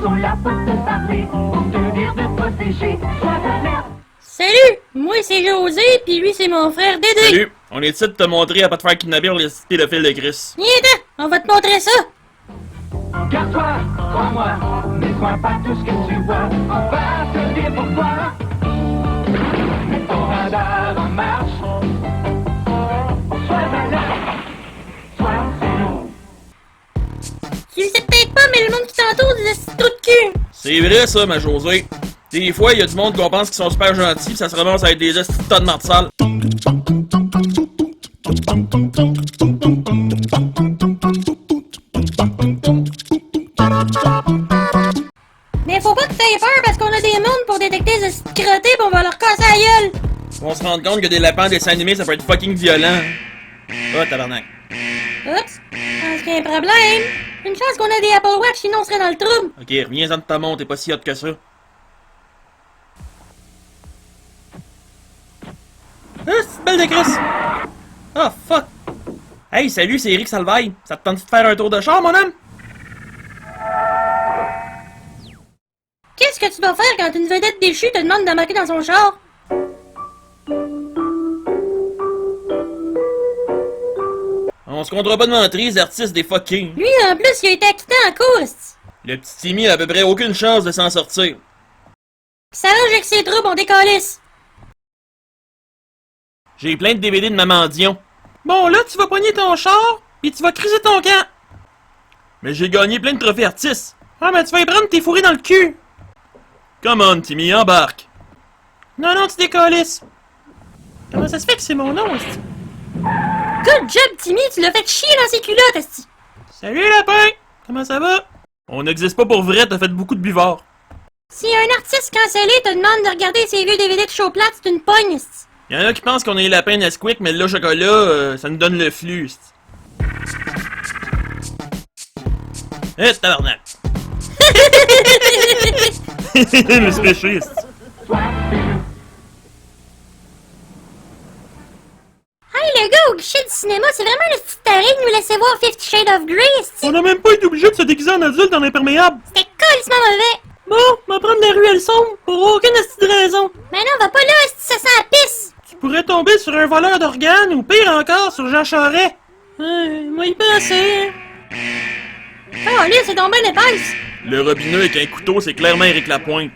sont là pour te parler, pour te dire de te protéger. Sois alerte. Salut! Moi c'est José, puis lui c'est mon frère Dédé. Salut! On est ici de te montrer à pas te faire kidnapper par les pédophiles de Chris. Viens-t'en, on va te montrer ça. Garde-toi, crois-moi, ne crois pas tout ce que tu vois. On va te dire pourquoi. Mets ton radar en marche. Sois alerte. Sois zéro. Tu le sais peut-être pas, mais le monde qui t'entoure disait c'est trou de cul. C'est vrai ça, ma José. Des fois, il y a du monde qu'on pense qu'ils sont super gentils, pis ça se ramasse avec des estis de tas de marde sale. Mais faut pas que t'aies peur parce qu'on a des mondes pour détecter les crottés pis on va leur casser la gueule. On se rend compte que des lapins en dessin animé, ça peut être fucking violent. Oh, tabarnak. Oups, pense qu'il y a un problème. Une chance qu'on a des Apple Watch, sinon on serait dans le trouble. Ok, reviens-en de ta montre, t'es pas si hot que ça. Ah, c'est une belle de Chris! Ah, fuck! Hey, salut, c'est Eric Salvaille. Ça te tente de faire un tour de char, mon homme? Qu'est-ce que tu vas faire quand une vedette déchue te demande d'embarquer dans son char? On se comptera pas de mentir, les artistes des fucking. Lui, en plus, il a été acquitté en cours, esti. Le petit Timmy a à peu près aucune chance de s'en sortir. Pis ça range avec ses troubles, on décalisse. J'ai plein de DVD de Maman Dion. Bon, là, tu vas pogner ton char, pis tu vas criser ton camp. Mais j'ai gagné plein de trophées artistes. Ah, mais tu vas y prendre tes fourrés dans le cul. Come on, Timmy, embarque. Non, tu décalisses. Comment ça se fait que c'est mon nom, esti? Good job, Timmy, tu l'as fait chier dans ses culottes, esti. Salut, lapin! Comment ça va? On n'existe pas pour vrai, t'as fait beaucoup de buvard. Si un artiste cancellé te demande de regarder ses vieux DVD de show plate, c'est une pogne, esti. Y'en a qui pensent qu'on est les lapins Nesquik, mais le chocolat, ça nous donne le flux, esti. Eh, tabarnak! Je me suis péché, esti. Hey, le gars au guichet du cinéma, c'est vraiment le petit taré de nous laisser voir 50 Shades of Grey, esti. On a même pas été obligé de se déguiser en adulte en imperméable. C'était colissement mauvais. Bon, on va prendre des ruelles sombres pour aucune esti de raison. Mais non, va pas là, esti, ça sent la pisse. Tu pourrais tomber sur un voleur d'organes ou pire encore sur Jean Charest. Moi y penser. Oh, là, c'est donc bien épaisse. Le robineux avec un couteau, c'est clairement Éric Lapointe.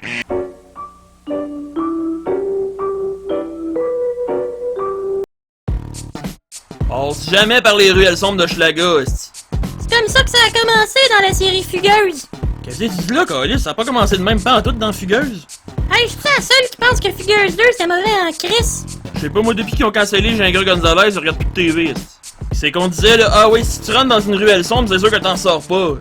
Passe jamais par les ruelles sombres de Schlaga, esti. C'est comme ça que ça a commencé dans la série Fugueuse. Qu'est-ce que tu dis là, Calis? Ça a pas commencé de même pas en tout dans Fugueuse. Hey, je suis la seule qui pense que Fugueuse 2 c'est mauvais en crise. Je sais pas, moi, depuis qu'ils ont cancellé Gingras Gonzalez, je regarde plus de TV, esti. C'est qu'on disait, là, ah oui, si tu rentres dans une ruelle sombre, c'est sûr que t'en sors pas.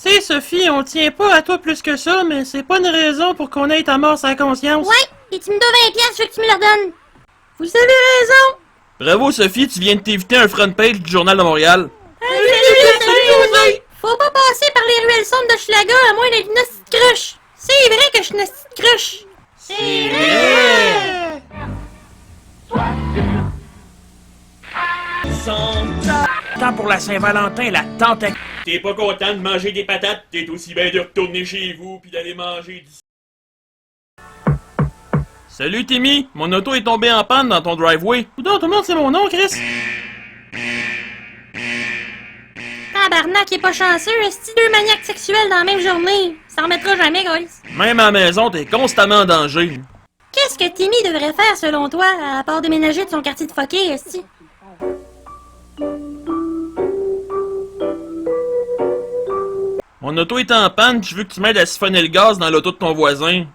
Tu sais, Sophie, on tient pas à toi plus que ça, mais c'est pas une raison pour qu'on ait ta mort sans conscience. Ouais, et tu me dois 20 piastres, je veux que tu me le redonnes. Vous avez raison. Bravo, Sophie, tu viens de t'éviter un front page du Journal de Montréal. Salut. Faut pas passer par les ruelles sombres de Schlaga à moins d'être une petite cruche. C'est vrai que je suis une petite cruche. C'est vrai. Temps pour la Saint-Valentin, la tente. T'es pas content de manger des patates, t'es aussi bien de retourner chez vous puis d'aller manger du... Salut Timmy, mon auto est tombée en panne dans ton driveway. Coudonc, tout le monde sait mon nom, Chris. Tabarnak, il est pas chanceux. Est-ce deux maniaques sexuels dans la même journée? Ça remettra jamais, guys. Même à la maison, t'es constamment en danger. Qu'est-ce que Timmy devrait faire selon toi, à part déménager de son quartier de fucké, esti? Mon auto est en panne, je veux que tu m'aides à siphonner le gaz dans l'auto de ton voisin.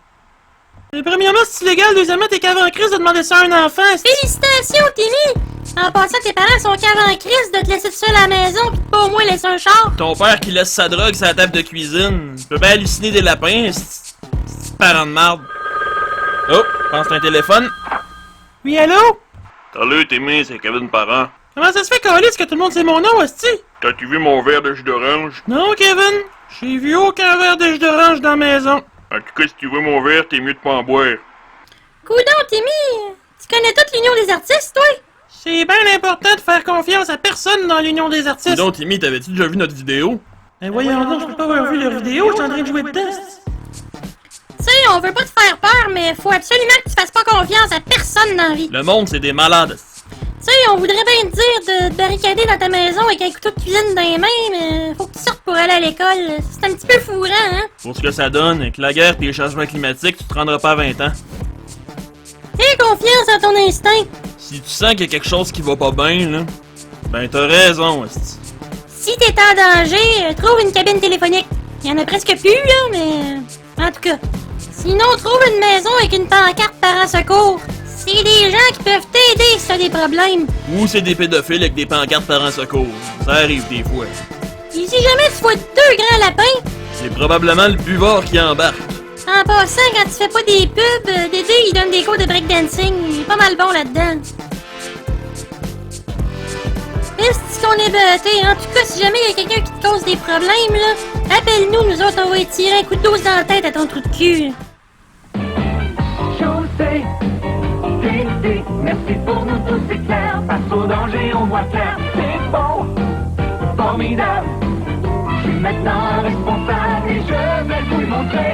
Mais premièrement, c'est illégal, deuxièmement, t'es qu'avant Chris de demander ça à un enfant. Félicitations, Timmy! En passant, tes parents sont qu'avant Chris de te laisser seul à la maison pis de pas au moins laisser un char. Ton père qui laisse sa drogue sur la table de cuisine. Tu peux bien halluciner des lapins, c'est parent de marde. Oh, pense un téléphone. Oui, allô? Salut Timmy, c'est Kevin Parent. Comment ça se fait, Calis, que tout le monde sait mon nom, esti? T'as-tu vu mon verre de jus d'orange? Non, Kevin, j'ai vu aucun verre de jus d'orange dans la maison. En tout cas, si tu veux mon verre, t'es mieux de pas en boire. Coudonc, Timmy! Tu connais toute l'Union des artistes, toi? C'est bien important de faire confiance à personne dans l'Union des artistes. Donc, Timmy, t'avais-tu déjà vu notre vidéo? Ben voyons donc, je peux pas avoir vu leur vidéo, je suis en train de jouer dedans. Tu sais, on veut pas te faire peur, mais faut absolument que tu fasses pas confiance à personne dans la vie. Le monde, c'est des malades. Tu sais, on voudrait bien te dire de te barricader dans ta maison avec un couteau de cuisine dans les mains, mais faut que tu sortes pour aller à l'école. C'est un petit peu fourrant, hein? Pour ce que ça donne, avec la guerre et les changements climatiques, tu te rendras pas à 20 ans. Aie confiance en ton instinct. Si tu sens qu'il y a quelque chose qui va pas bien, là, ben t'as raison, esti. Si t'es en danger, trouve une cabine téléphonique. Il y en a presque plus, là, mais... En tout cas. Sinon, trouve une maison avec une pancarte parents secours. C'est des gens qui peuvent t'aider si t'as des problèmes. Ou c'est des pédophiles avec des pancartes parents secours. Ça arrive des fois. Et si jamais tu vois 2 grands lapins, C'est probablement le buvard qui embarque. en passant, quand tu fais pas des pubs, Dédé, il donne des cours de breakdancing. Il est pas mal bon là-dedans. Est-ce qu'on est bêtés? En tout cas, si jamais il y a quelqu'un qui te cause des problèmes, là, appelle-nous, nous autres, on va tirer un coup de dose dans la tête à ton trou de cul. Chaussée, Dédé, merci pour nous tous, c'est clair. Face au danger, on voit clair. C'est bon, formidable. Je suis maintenant responsable et je vais vous le montrer.